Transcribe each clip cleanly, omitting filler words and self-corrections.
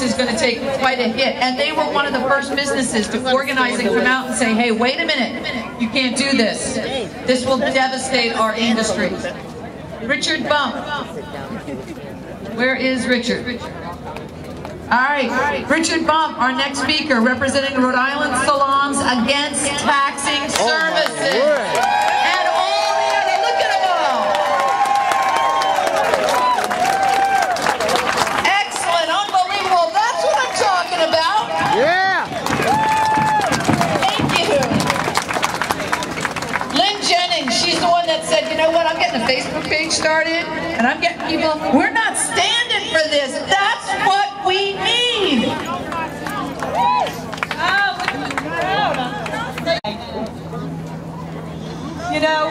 is going to take quite a hit. And they were one of the first businesses to organize and come out and say, hey, wait a minute, you can't do this. This will devastate our industry. Richard Bump. Where is Richard? All right, Richard Bump, our next speaker, representing Rhode Island salons against taxing services. And all the other, look at them all. Excellent, unbelievable, that's what I'm talking about. Yeah. Thank you. Lynn Jennings, she's the one that said, you know what, I'm getting a Facebook page started, and I'm getting people, we're not standing for this. That's what we need. You know,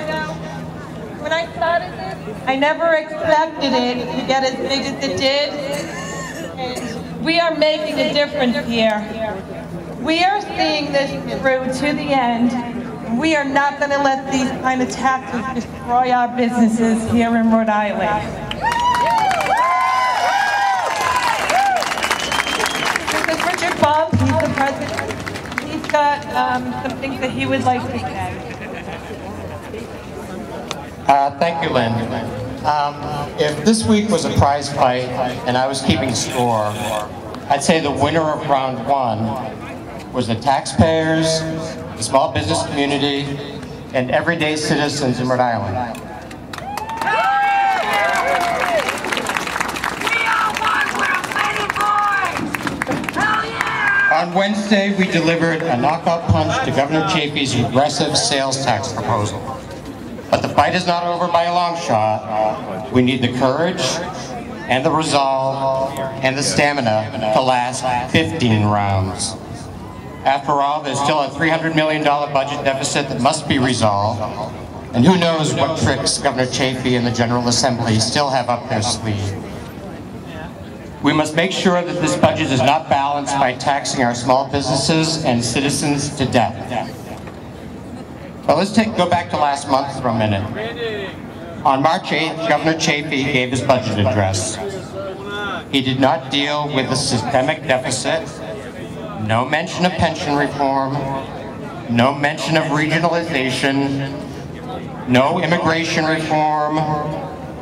when I started this, I never expected it to get as big as it did. And we are making a difference here. We are seeing this through to the end. We are not going to let these kind of taxes destroy our businesses here in Rhode Island. Richard Bump, he's the president. He's got some things that he would like to say. Thank you, Lynn. If this week was a prize fight and I was keeping score, I'd say the winner of round one was the taxpayers, the small business community, and everyday citizens in Rhode Island. On Wednesday, we delivered a knockout punch to Governor Chafee's aggressive sales tax proposal. But the fight is not over by a long shot. We need the courage and the resolve and the stamina to last 15 rounds. After all, there's still a $300 million budget deficit that must be resolved. And who knows what tricks Governor Chafee and the General Assembly still have up their sleeve. We must make sure that this budget is not balanced by taxing our small businesses and citizens to death. Well, let's go back to last month for a minute. On March 8th, Governor Chafee gave his budget address. He did not deal with the systemic deficit, no mention of pension reform, no mention of regionalization, no immigration reform,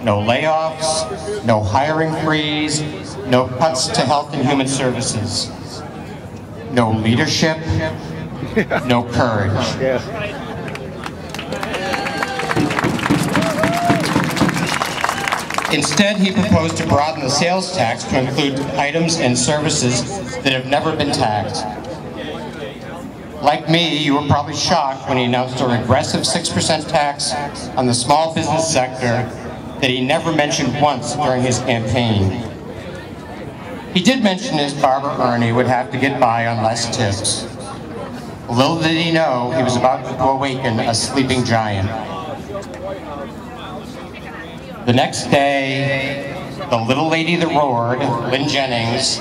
no layoffs, no hiring freeze, no cuts to health and human services, no leadership, no courage. Instead, he proposed to broaden the sales tax to include items and services that have never been taxed. Like me, you were probably shocked when he announced a regressive 6% tax on the small business sector that he never mentioned once during his campaign. He did mention his barber Ernie would have to get by on less tips. Little did he know he was about to awaken a sleeping giant. The next day, the little lady that roared, Lynn Jennings,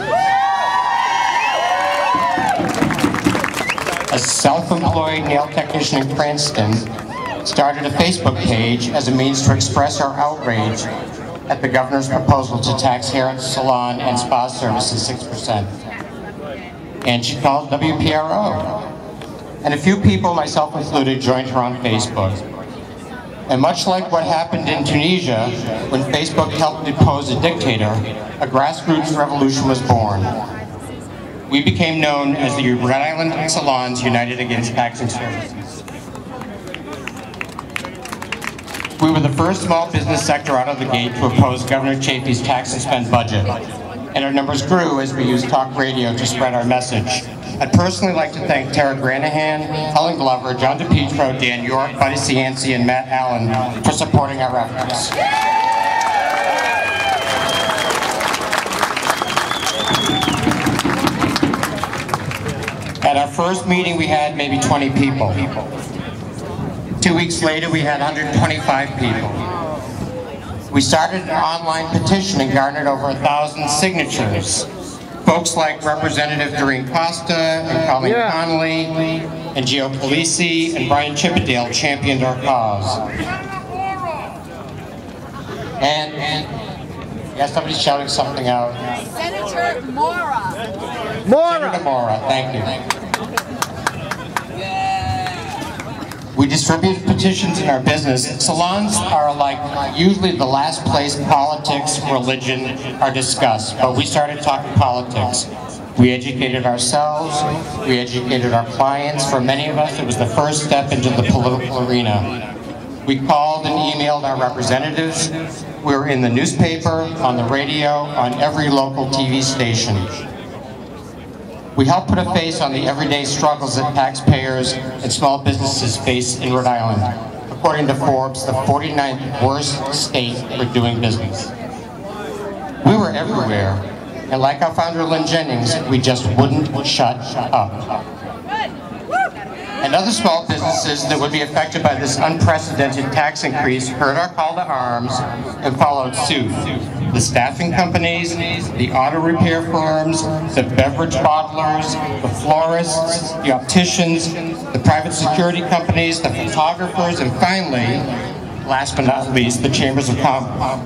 a self-employed nail technician in Cranston, started a Facebook page as a means to express our outrage at the governor's proposal to tax hair, salon, and spa services 6%. And she called WPRO. And a few people, myself included, joined her on Facebook. And much like what happened in Tunisia, when Facebook helped depose a dictator, a grassroots revolution was born. We became known as the Rhode Island Salons United against taxing services. We were the first small business sector out of the gate to oppose Governor Chafee's tax and spend budget. And our numbers grew as we used talk radio to spread our message. I'd personally like to thank Tara Granahan, Helen Glover, John DePietro, Dan York, Buddy Cianci, and Matt Allen for supporting our efforts. At our first meeting, we had maybe 20 people. 2 weeks later, we had 125 people. We started an online petition and garnered over 1,000 signatures. Folks like Representative Doreen Costa and Colleen Connolly and Gio Polisi and Brian Chippendale championed our cause. And yeah, somebody's shouting something out. Senator Mora. Senator Mora, thank you. We distribute petitions in our business. Salons are like usually the last place politics, religion are discussed, but we started talking politics. We educated ourselves, we educated our clients. For many of us, it was the first step into the political arena. We called and emailed our representatives. We were in the newspaper, on the radio, on every local TV station. We helped put a face on the everyday struggles that taxpayers and small businesses face in Rhode Island. According to Forbes, the 49th worst state for doing business. We were everywhere, and like our founder Lynn Jennings, we just wouldn't shut up. And other small businesses that would be affected by this unprecedented tax increase heard our call to arms and followed suit. The staffing companies, the auto repair firms, the beverage bottlers, the florists, the opticians, the private security companies, the photographers, and finally, last but not least, the chambers of commerce.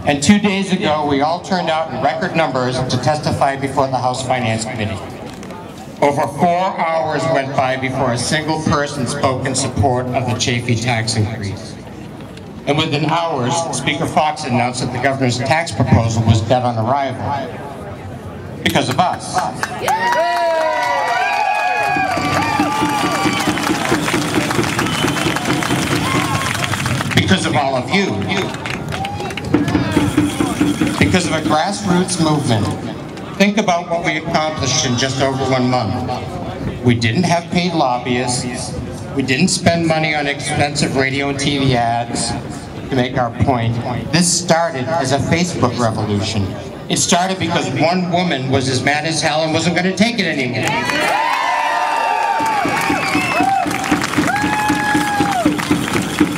And 2 days ago, we all turned out in record numbers to testify before the House Finance Committee. Over 4 hours went by before a single person spoke in support of the Chafee tax increase. And within hours, Speaker Fox announced that the governor's tax proposal was dead on arrival. Because of us. Because of all of you. Because of a grassroots movement. Think about what we accomplished in just over 1 month. We didn't have paid lobbyists. We didn't spend money on expensive radio and TV ads to make our point. This started as a Facebook revolution. It started because one woman was as mad as hell and wasn't going to take it anymore.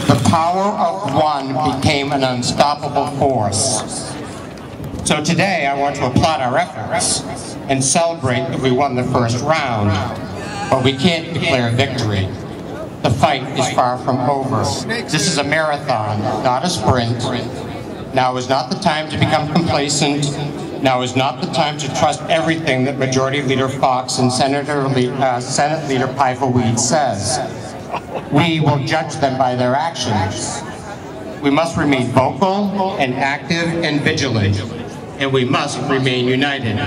The power of one became an unstoppable force. So today, I want to applaud our efforts and celebrate that we won the first round, but we can't declare victory. The fight is far from over. This is a marathon, not a sprint. Now is not the time to become complacent. Now is not the time to trust everything that Majority Leader Fox and Senate Leader Pfeiffer-Weed says. We will judge them by their actions. We must remain vocal and active and vigilant. And we must remain united.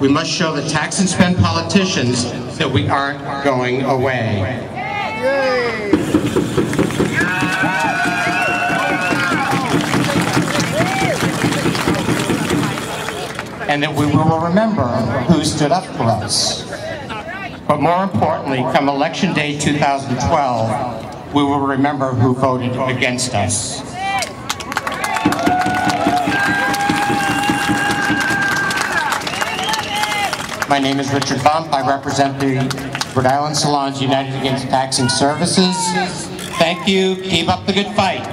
We must show the tax and spend politicians that we aren't going away. And that we will remember who stood up for us. But more importantly, come Election Day 2012, we will remember who voted against us. My name is Richard Bump. I represent the Rhode Island Salons United Against Taxing Services. Thank you. Keep up the good fight.